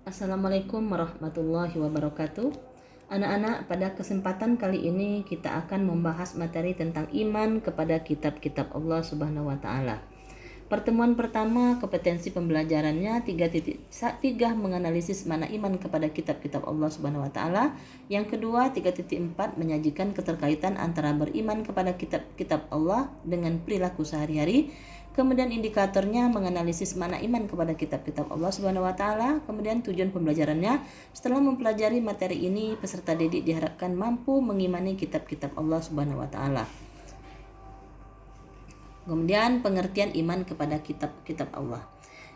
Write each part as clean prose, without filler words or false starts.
Assalamualaikum warahmatullahi wabarakatuh. Anak-anak, pada kesempatan kali ini kita akan membahas materi tentang iman kepada kitab-kitab Allah Subhanahu wa taala. Pertemuan pertama, kompetensi pembelajarannya 3.3 menganalisis mana iman kepada kitab-kitab Allah Subhanahu wa taala. Yang kedua, 3.4 menyajikan keterkaitan antara beriman kepada kitab-kitab Allah dengan perilaku sehari-hari. Kemudian indikatornya menganalisis mana iman kepada kitab-kitab Allah Subhanahu wa taala. Kemudian tujuan pembelajarannya, setelah mempelajari materi ini, peserta didik diharapkan mampu mengimani kitab-kitab Allah Subhanahu wa taala. Kemudian pengertian iman kepada kitab-kitab Allah.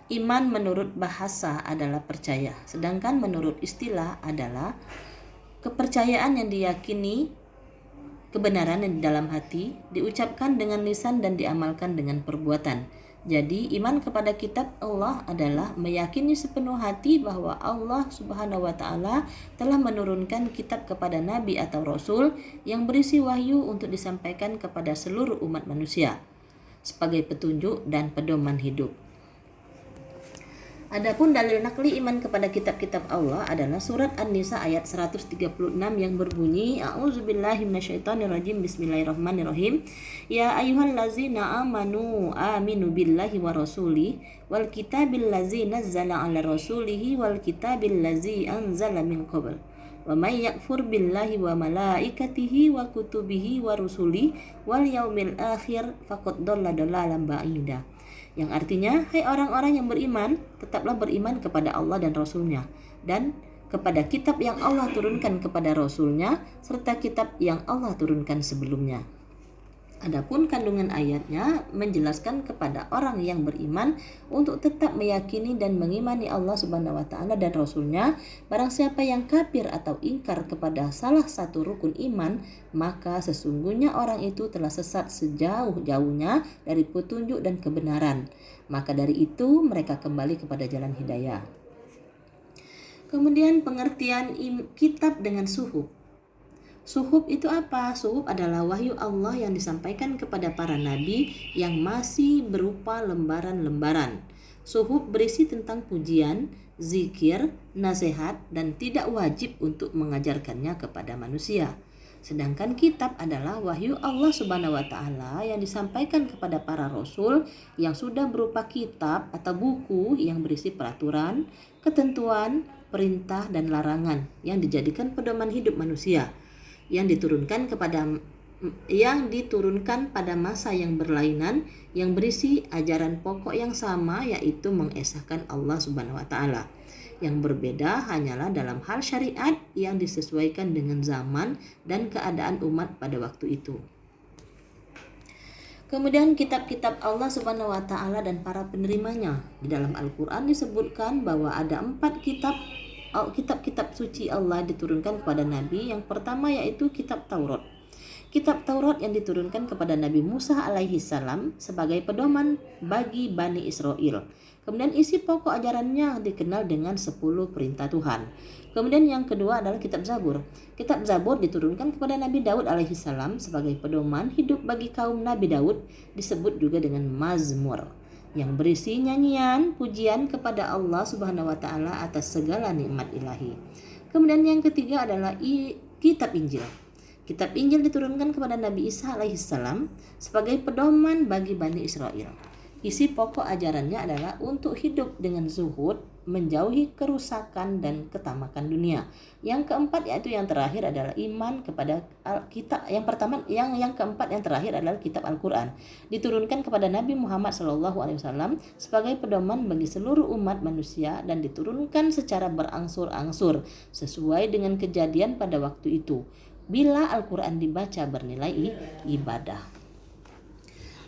Iman menurut bahasa adalah percaya, sedangkan menurut istilah adalah kepercayaan yang diyakini kebenaran yang di dalam hati, diucapkan dengan lisan dan diamalkan dengan perbuatan. Jadi iman kepada kitab Allah adalah meyakini sepenuh hati bahwa Allah Subhanahu wa taala telah menurunkan kitab kepada nabi atau rasul yang berisi wahyu untuk disampaikan kepada seluruh umat manusia sebagai petunjuk dan pedoman hidup. Adapun dalil nakli iman kepada kitab-kitab Allah adalah surat An-Nisa ayat 136 yang berbunyi, A'udzubillahi minasyaitonirrajim, bismillahirrahmanirrahim. Ya ayyuhallazina amanu aminu billahi wa rasuli wal kitabil ladzi nazzala 'ala rasulihi wal kitabil ladzi anzala min qabl. Wa may yakfur billahi wa malaikatihi wa kutubihi wa rusuli wal yaumil akhir faqad dhalla dhalalan ba'ida. Yang artinya, hai orang-orang yang beriman, tetaplah beriman kepada Allah dan Rasul-Nya, dan kepada kitab yang Allah turunkan kepada Rasul-Nya, serta kitab yang Allah turunkan sebelumnya. Adapun kandungan ayatnya menjelaskan kepada orang yang beriman untuk tetap meyakini dan mengimani Allah Subhanahu wa taala dan Rasul-Nya. Barang siapa yang kafir atau ingkar kepada salah satu rukun iman, maka sesungguhnya orang itu telah sesat sejauh-jauhnya dari petunjuk dan kebenaran. Maka dari itu mereka kembali kepada jalan hidayah. Kemudian pengertian kitab dengan suhuf. Suhuf itu apa? Suhuf adalah wahyu Allah yang disampaikan kepada para nabi yang masih berupa lembaran-lembaran. Suhuf berisi tentang pujian, zikir, nasihat, dan tidak wajib untuk mengajarkannya kepada manusia. Sedangkan kitab adalah wahyu Allah Subhanahu wa taala yang disampaikan kepada para rasul yang sudah berupa kitab atau buku yang berisi peraturan, ketentuan, perintah, dan larangan yang dijadikan pedoman hidup manusia, yang diturunkan pada masa yang berlainan, yang berisi ajaran pokok yang sama, yaitu mengesahkan Allah Subhanahu wa taala. Yang berbeda hanyalah dalam hal syariat yang disesuaikan dengan zaman dan keadaan umat pada waktu itu. Kemudian kitab-kitab Allah Subhanahu wa taala dan para penerimanya. Di dalam Al-Qur'an disebutkan bahwa ada 4 kitab suci Allah diturunkan kepada Nabi. Yang pertama yaitu kitab Taurat. Kitab Taurat yang diturunkan kepada Nabi Musa alaihi salam sebagai pedoman bagi Bani Israel. Kemudian isi pokok ajarannya dikenal dengan 10 perintah Tuhan. Kemudian yang kedua adalah kitab Zabur. Kitab Zabur diturunkan kepada Nabi Daud alaihi salam sebagai pedoman hidup bagi kaum Nabi Daud, disebut juga dengan Mazmur, yang berisi nyanyian pujian kepada Allah Subhanahu wa taala atas segala nikmat ilahi. Kemudian yang ketiga adalah kitab Injil. Kitab Injil diturunkan kepada Nabi Isa alaihissalam sebagai pedoman bagi Bani Israel. Isi pokok ajarannya adalah untuk hidup dengan zuhud, menjauhi kerusakan dan ketamakan dunia. Yang keempat yaitu yang terakhir adalah iman kepada kitab. Yang keempat yang terakhir adalah kitab Al-Qur'an. Diturunkan kepada Nabi Muhammad SAW sebagai pedoman bagi seluruh umat manusia dan diturunkan secara berangsur-angsur sesuai dengan kejadian pada waktu itu. Bila Al-Qur'an dibaca bernilai ibadah.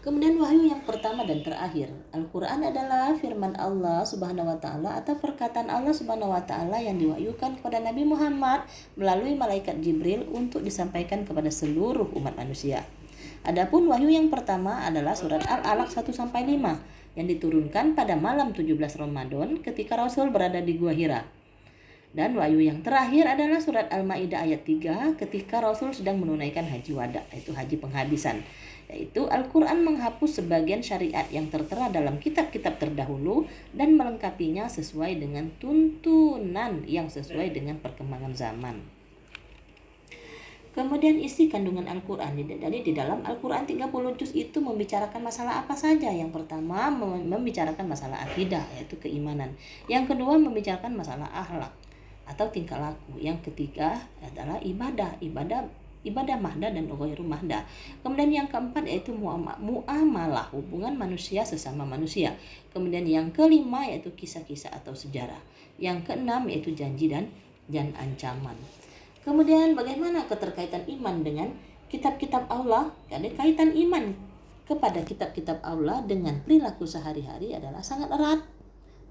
Kemudian wahyu yang pertama dan terakhir. Al-Qur'an adalah firman Allah Subhanahu wa taala atau perkataan Allah Subhanahu wa taala yang diwahyukan kepada Nabi Muhammad melalui malaikat Jibril untuk disampaikan kepada seluruh umat manusia. Adapun wahyu yang pertama adalah surat Al-Alaq 1-5 yang diturunkan pada malam 17 Ramadan ketika Rasul berada di Gua Hira. Dan wahyu yang terakhir adalah surat Al-Maidah ayat 3 ketika Rasul sedang menunaikan haji wada, yaitu haji penghabisan. Yaitu Al-Quran menghapus sebagian syariat yang tertera dalam kitab-kitab terdahulu dan melengkapinya sesuai dengan tuntunan yang sesuai dengan perkembangan zaman. Kemudian isi kandungan Al-Quran. Jadi di dalam Al-Quran 30 juz itu membicarakan masalah apa saja? Yang pertama membicarakan masalah akidah, yaitu keimanan. Yang kedua membicarakan masalah akhlak atau tingkah laku. Yang ketiga adalah ibadah mahda dan ghairu mahda. Kemudian yang keempat yaitu muamalah, hubungan manusia sesama manusia. Kemudian yang kelima yaitu kisah-kisah atau sejarah. Yang keenam yaitu janji dan ancaman. Kemudian bagaimana keterkaitan iman dengan kitab-kitab Allah? Karena kaitan iman kepada kitab-kitab Allah dengan perilaku sehari-hari adalah sangat erat,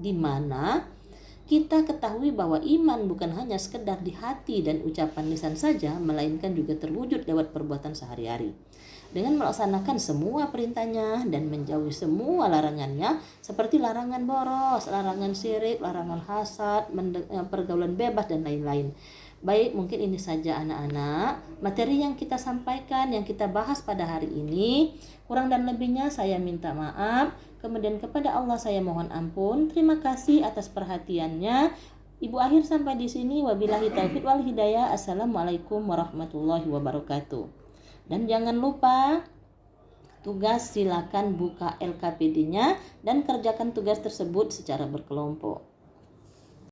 di mana kita ketahui bahwa iman bukan hanya sekedar di hati dan ucapan lisan saja, melainkan juga terwujud lewat perbuatan sehari-hari. Dengan melaksanakan semua perintahnya dan menjauhi semua larangannya, seperti larangan boros, larangan syirik, larangan hasad, pergaulan bebas, dan lain-lain. Baik, mungkin ini saja anak-anak materi yang kita sampaikan, yang kita bahas pada hari ini. Kurang dan lebihnya saya minta maaf. Kemudian kepada Allah saya mohon ampun. Terima kasih atas perhatiannya. Ibu akhir sampai di sini. Wabillahi taufiq wal hidayah. Assalamualaikum warahmatullahi wabarakatuh. Dan jangan lupa tugas silakan buka LKPD-nya dan kerjakan tugas tersebut secara berkelompok.